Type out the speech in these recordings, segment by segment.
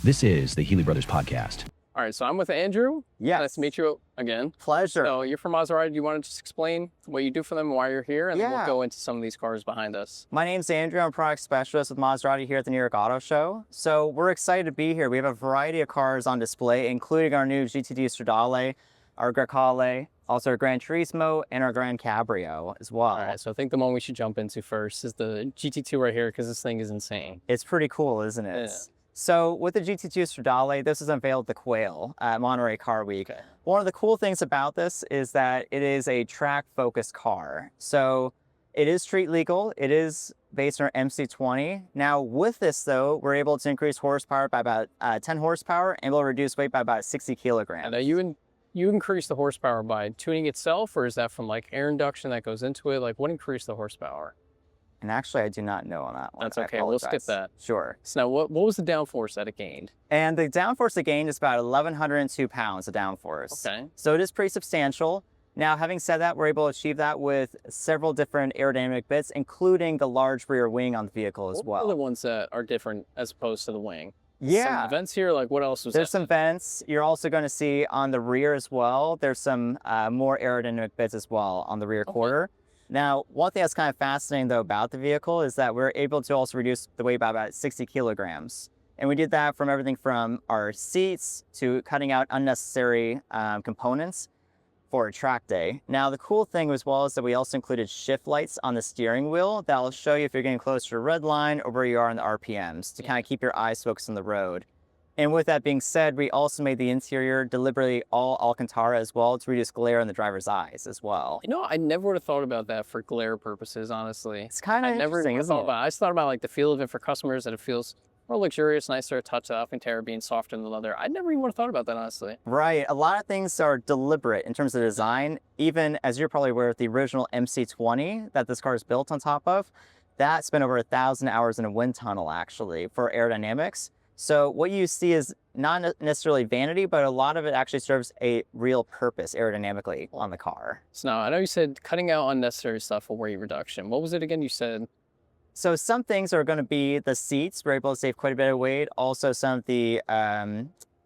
This is the Healy Brothers Podcast. All right, so I'm with Andrew. Yes. Nice to meet you again. Pleasure. So you're from Maserati. Do you want to just explain what you do for them and why you're here? And then we'll Yeah. go into some of these cars behind us. My name's Andrew. I'm a product specialist with Maserati here at the New York Auto Show. So we're excited to be here. We have a variety of cars on display, including our new GT2 Stradale, our Grecale, also our Gran Turismo, and our Gran Cabrio as well. All right, so I think the one we should jump into first is the GT2 right here because this thing is insane. It's pretty cool, isn't it? Yeah. So with the GT2 Stradale, this is unveiled at the Quail at Monterey Car Week. Okay. One of the cool things about this is that it is a track-focused car. So it is street legal. It is based on our MC20. Now with this though, we're able to increase horsepower by about 10 horsepower and we'll reduce weight by about 60 kilograms. And you increase the horsepower by tuning itself, or is that from like air induction that goes into it? Like what increased the horsepower? And actually, I do not know on that one. That's I okay. We'll skip apologize. that. Sure. So now what was the downforce that it gained? And the downforce it gained is about 1,102 pounds of downforce. Okay. So it is pretty substantial. Now, having said that, we're able to achieve that with several different aerodynamic bits, including the large rear wing on the vehicle as What well. are the ones that are different as opposed to the wing? Yeah. Some vents here, like what else was There's that? some vents. You're also going to see on the rear as well. There's some more aerodynamic bits as well on the rear quarter. Now, one thing that's kind of fascinating though about the vehicle is that we're able to also reduce the weight by about 60 kilograms. And we did that from everything from our seats to cutting out unnecessary components for a track day. Now, the cool thing as well is that we also included shift lights on the steering wheel that'll show you if you're getting close to a red line or where you are in the RPMs to kind of keep your eyes focused on the road. And with that being said, we also made the interior deliberately all Alcantara as well to reduce glare in the driver's eyes as well. You know, I never would have thought about that for glare purposes, honestly. It's kind of interesting, isn't it? I just thought about like the feel of it for customers, that it feels more luxurious, nicer to touch. The Alcantara being softer than the leather. I never even would have thought about that, honestly. Right. A lot of things are deliberate in terms of design. Even as you're probably aware, the original MC20 that this car is built on top of, that spent over 1,000 hours in a wind tunnel actually for aerodynamics. So what you see is not necessarily vanity, but a lot of it actually serves a real purpose aerodynamically on the car. So now, I know you said cutting out unnecessary stuff for weight reduction. What was it again you said? So some things are going to be the seats. We're able to save quite a bit of weight. Also some of the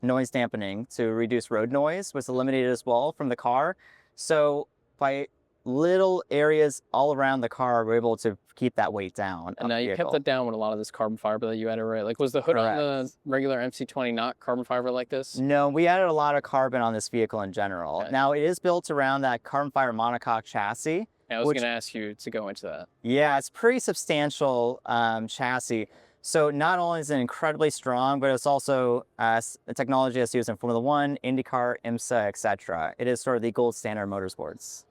noise dampening to reduce road noise was eliminated as well from the car. So by little areas all around the car, we're able to keep that weight down. And now you kept that down with a lot of this carbon fiber that you added, right? Like was the hood on the regular MC20 not carbon fiber like this? No, we added a lot of carbon on this vehicle in general. Okay. Now it is built around that carbon fiber monocoque chassis. I was going to ask you to go into that. Yeah, it's pretty substantial chassis. So not only is it incredibly strong, but it's also a technology that's used in Formula One, IndyCar, IMSA, etc. It is sort of the gold standard motorsports.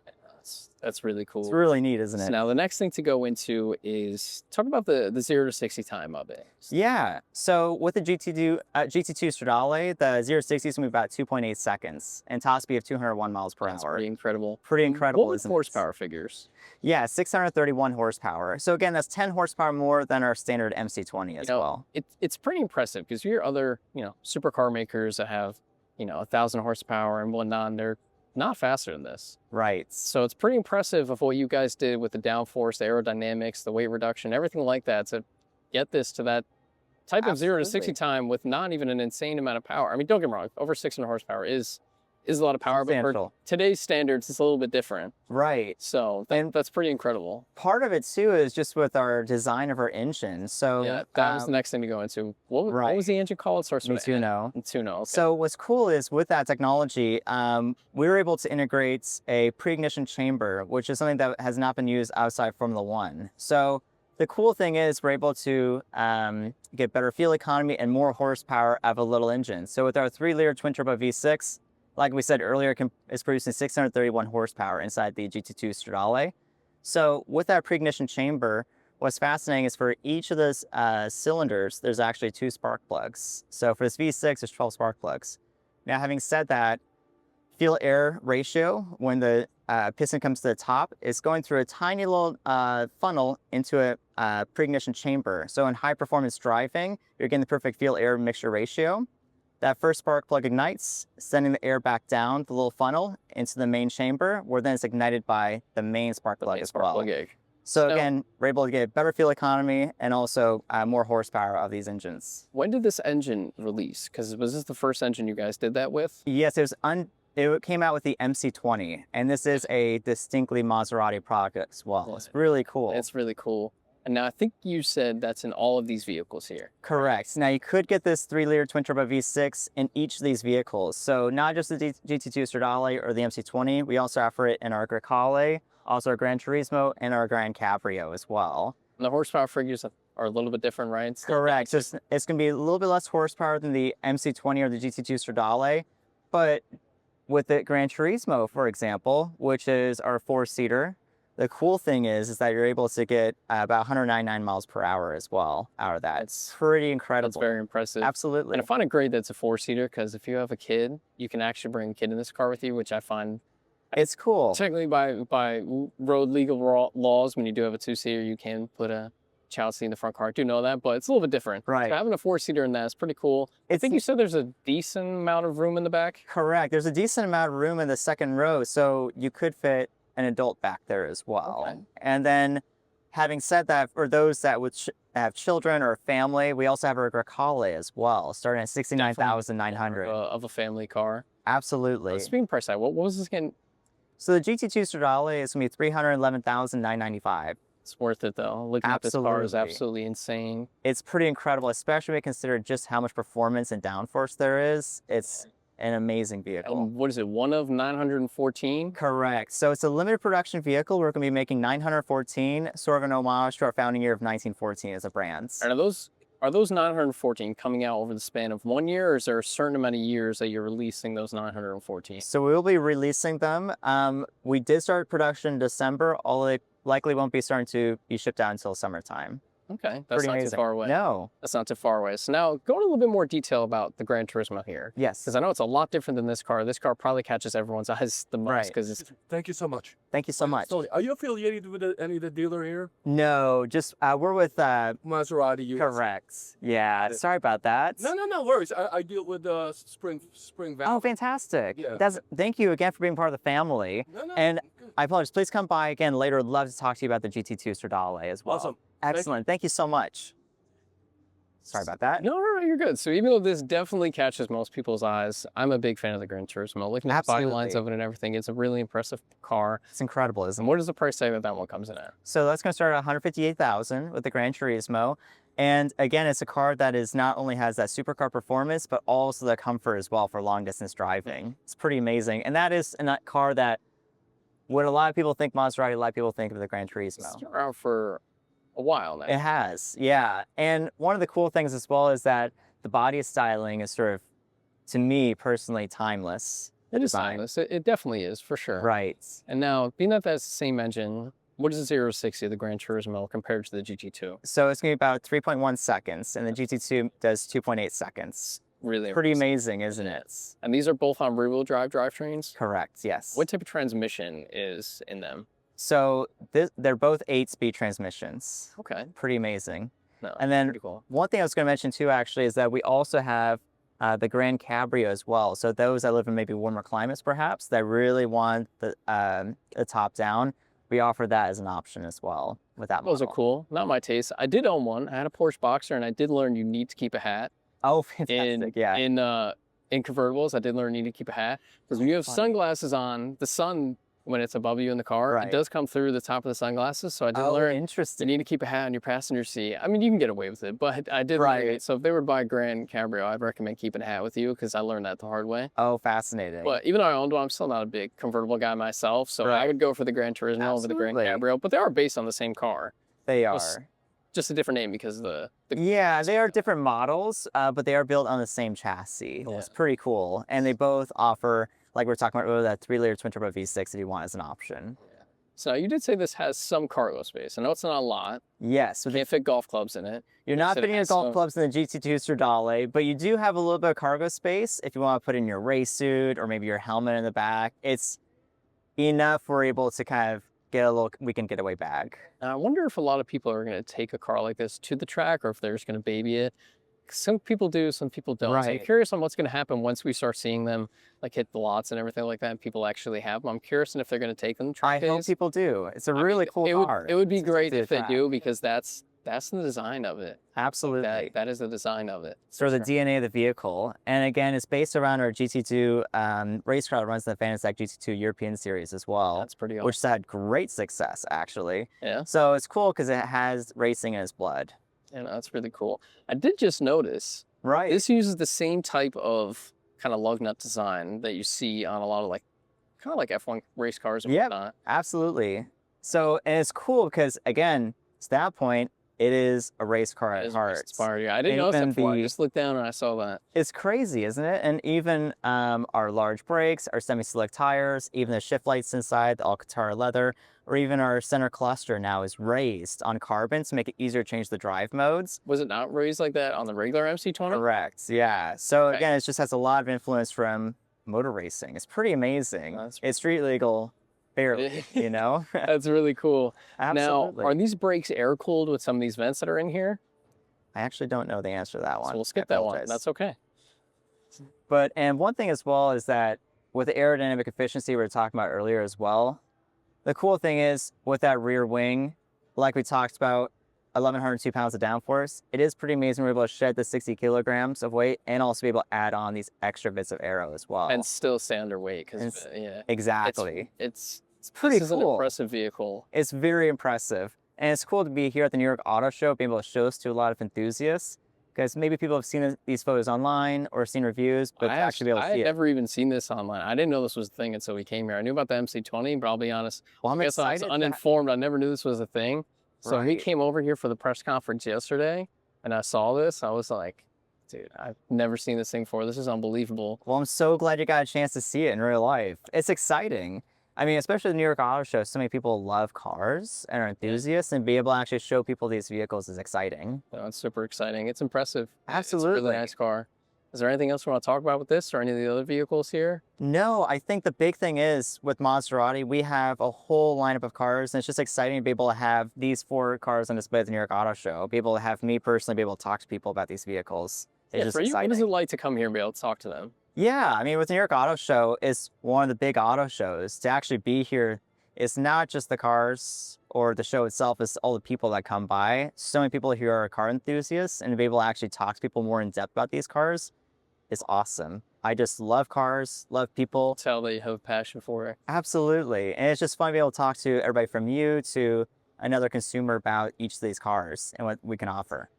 That's really cool. It's really neat, isn't it? So now the next thing to go into is talk about the 0 to 60 time of it. Yeah. So with the GT2 Stradale, the 0 to 60 is going to be about 2.8 seconds and top speed of 201 miles per That's hour. pretty incredible. Pretty incredible, What were isn't horsepower figures? Yeah, 631 horsepower. So again, that's 10 horsepower more than our standard MC20 as well. It's pretty impressive because you hear other, supercar makers that have, 1,000 horsepower and whatnot, and they're not faster than this. Right. So it's pretty impressive of what you guys did with the downforce, the aerodynamics, the weight reduction, everything like that to get this to that type of 0 to 60 time with not even an insane amount of power. I mean, don't get me wrong, over 600 horsepower is a lot of power, but for today's standards, it's a little bit different. Right. So that's pretty incredible. Part of it too is just with our design of our engine. So yeah, that was the next thing to go into. What was the engine called? It starts with Mitsuno. Mitsuno. Okay. So what's cool is with that technology, we were able to integrate a pre-ignition chamber, which is something that has not been used outside Formula One. So the cool thing is we're able to get better fuel economy and more horsepower out of a little engine. So with our 3-liter twin-turbo V6, like we said earlier, it's producing 631 horsepower inside the GT2 Stradale. So with that pre-ignition chamber, what's fascinating is for each of those cylinders, there's actually 2 spark plugs. So for this V6, there's 12 spark plugs. Now, having said that, fuel-air ratio, when the piston comes to the top, is going through a tiny little funnel into a pre-ignition chamber. So in high-performance driving, you're getting the perfect fuel-air mixture ratio. That first spark plug ignites, sending the air back down the little funnel into the main chamber, where then it's ignited by the main spark plug as well. So So- again, we're able to get better fuel economy and also more horsepower of these engines. When did this engine release? Because was this the first engine you guys did that with? Yes, it came out with the MC20, and this is a distinctly Maserati product as well. Yeah. It's really cool. It's really cool. And now I think you said that's in all of these vehicles here. Correct. Now you could get this 3-liter twin-turbo V6 in each of these vehicles. So not just the GT2 Stradale or the MC20, we also offer it in our Grecale, also our Gran Turismo, and our Gran Cabrio as well. And the horsepower figures are a little bit different, right? Correct. So it's going to be a little bit less horsepower than the MC20 or the GT2 Stradale, but with the Gran Turismo, for example, which is our 4-seater, the cool thing is that you're able to get about 199 miles per hour as well out of that. It's pretty incredible. That's very impressive. Absolutely. And I find it great that it's a 4-seater because if you have a kid, you can actually bring a kid in this car with you, which I find It's cool. technically by road legal laws, when you do have a 2-seater, you can put a child seat in the front car. I do know that, but it's a little bit different. Right. So having a 4-seater in that is pretty cool. I think you said there's a decent amount of room in the back. Correct. There's a decent amount of room in the second row, so you could fit an adult back there as well. Okay. And then, having said that, for those that would have children or family, we also have our Grecale as well, starting at $69,900. Of a family car. Absolutely. Speaking price tag, what was this again? So the GT2 Stradale is going to be $311,995. It's worth it though. Looking at this car is Absolutely. absolutely insane. It's pretty incredible, especially when you consider just how much performance and downforce there is. It's an amazing vehicle. And what is it? One of 914? Correct. So it's a limited production vehicle. We're going to be making 914, sort of an homage to our founding year of 1914 as a brand. And are those 914 coming out over the span of 1 year, or is there a certain amount of years that you're releasing those 914? So we will be releasing them. We did start production in December. All it likely won't be starting to be shipped out until summertime. Okay, that's Pretty not amazing. too far away. No. That's not too far away. So now go into a little bit more detail about the Gran Turismo here. Yes. Because I know it's a lot different than this car. This car probably catches everyone's eyes the most Right. because it's Thank you so much. Thank you so much. Tony, are you affiliated with any of the dealer here? No, just we're with Maserati US. correct. Yeah, sorry about that. No worries. I deal with Spring Valley. Oh, fantastic. Yeah. Thank you again for being part of the family. No. And good. I apologize. Please come by again later. I'd love to talk to you about the GT2 Stradale as well. Awesome. Excellent. Thank you so much. Sorry about that. No, you're good. So even though this definitely catches most people's eyes, I'm a big fan of the Gran Turismo. Looking at the body lines Absolutely. of it and everything, it's a really impressive car. It's incredible, isn't And it? what is the price tag that one comes in at? So that's going to start at $158,000 with the Gran Turismo. And again, it's a car that is not only has that supercar performance, but also the comfort as well for long distance driving. It's pretty amazing. And that is a car that when a lot of people think Maserati, a lot of people think of the Gran Turismo. It's been around for a while now. It has, yeah. And one of the cool things as well is that the body styling is sort of, to me personally, timeless. It is design. timeless. It definitely is, for sure. Right. And now, being that that's the same engine, what is the 0 to 60 of the Gran Turismo compared to the GT2? So it's going to be about 3.1 seconds, and the GT2 does 2.8 seconds. Really Pretty impressive. amazing, isn't it? And these are both on rear-wheel drive drivetrains? Correct, yes. What type of transmission is in them? So they're both 8-speed transmissions. Okay. Pretty amazing. No, And then pretty cool. one thing I was going to mention too, actually, is that we also have the Gran Cabrio as well. So those that live in maybe warmer climates, perhaps, that really want the top down, we offer that as an option as well with that model. Those are cool. Not my taste. I did own one. I had a Porsche Boxer, and I did learn you need to keep a hat. Oh, fantastic! Yeah. In convertibles, I did learn you need to keep a hat because when you have Funny. sunglasses on, the sun, when it's above you in the car, Right. it does come through the top of the sunglasses. So I did Oh, learn you interesting. need to keep a hat on your passenger seat. I mean, you can get away with it, but I did learn Right. it. So if they were to buy a Grand Cabrio, I'd recommend keeping a hat with you because I learned that the hard way. Oh, fascinating. But even though I owned one, I'm still not a big convertible guy myself. So I Right. would go for the Gran Turismo over the Grand Absolutely. Cabrio. But they are based on the same car. They was- are. Just a different name because of the Yeah, they are different models, but they are built on the same chassis. Yeah. It's pretty cool. And they both offer, like we were talking about earlier, that 3-liter twin turbo V6 if you want as an option. So you did say this has some cargo space. I know it's not a lot. Yes, so You can't fit golf clubs in it. you're You not said it putting in has golf some- clubs in the GT2 Stradale, but you do have a little bit of cargo space if you want to put in your race suit or maybe your helmet in the back. It's enough we're able to kind of get a little weekend getaway bag. I wonder if a lot of people are going to take a car like this to the track or if they're just going to baby it. some people do, some people don't. So I'm Right. curious on what's going to happen once we start seeing them like hit the lots and everything like that, and people actually have them. I'm curious if they're going to take them to I track hope days. people do. It's a I mean, really cool car. It would be It's great easy to if they track. do, because that's the design of it. Absolutely. That is the design of it. Sort of the DNA of the vehicle. And again, it's based around our GT2 race car that runs the Fanatec GT2 European Series as well, That's pretty awesome. which has had great success, actually. Yeah. So it's cool because it has racing in its blood. Yeah, no, that's really cool. I did just notice Right. this uses the same type of kind of lug nut design that you see on a lot of like kind of like F1 race cars and Yep. whatnot. Absolutely. So, and it's cool because, again, to that point, it is a race car It at is heart. inspired. Yeah, I didn't And notice that even before. I the- just looked down and I saw that. It's crazy, isn't it? And even our large brakes, our semi-slick tires, even the shift lights inside, the Alcantara leather, or even our center cluster now is raised on carbon to make it easier to change the drive modes. Was it not raised like that on the regular MC20? Correct. Yeah. So Okay. again, it just has a lot of influence from motor racing. It's pretty amazing. That's- It's street legal, barely, you know? That's really cool. Absolutely. Now, are these brakes air cooled with some of these vents that are in here? I actually don't know the answer to that one. So we'll I skip that one. apologize. That's okay. But, and one thing as well is that with the aerodynamic efficiency we were talking about earlier as well, the cool thing is with that rear wing, like we talked about, 1,102 pounds of downforce, it is pretty amazing we're able to shed the 60 kilograms of weight and also be able to add on these extra bits of aero as well. And still stay underweight because It's- yeah, exactly. it's pretty this is an cool. impressive vehicle. It's very impressive. And it's cool to be here at the New York Auto Show, being able to show this to a lot of enthusiasts, because maybe people have seen these photos online or seen reviews, but to actually be able to I see had it. never even seen this online. I didn't know this was a thing until we came here. I knew about the MC20, but I'll be honest, Well, I'm I guess I was excited. uninformed. I never knew this was a thing. So when we Right. came over here for the press conference yesterday, and I saw this, I was like, dude, I've never seen this thing before. This is unbelievable. Well, I'm so glad you got a chance to see it in real life. It's exciting. I mean, especially the New York Auto Show, so many people love cars and are enthusiasts, and be able to actually show people these vehicles is exciting. So it's super exciting. It's impressive. It's a Absolutely. really nice car. Is there anything else we want to talk about with this or any of the other vehicles here? No, I think the big thing is with Maserati, we have a whole lineup of cars, and it's just exciting to be able to have these 4 cars on display at the New York Auto Show, be able to have me personally be able to talk to people about these vehicles. It's Yeah, just for you, exciting. what is it like to come here and be able to talk to them? Yeah, I mean, with the New York Auto Show, it's one of the big auto shows. To actually be here, it's not just the cars or the show itself, it's all the people that come by. So many people here are car enthusiasts, and to be able to actually talk to people more in depth about these cars is awesome. I just love cars, love people. Tell that you have a passion for it. Absolutely. And it's just fun to be able to talk to everybody from you to another consumer about each of these cars and what we can offer.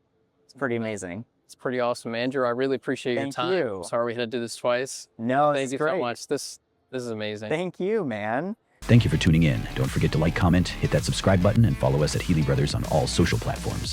It's pretty amazing. It's pretty awesome, Andrew. I really appreciate your Thank time. you. Sorry we had to do this twice. No, Thank it's you great. so much. This is amazing. Thank you, man. Thank you for tuning in. Don't forget to like, comment, hit that subscribe button, and follow us at Healy Brothers on all social platforms.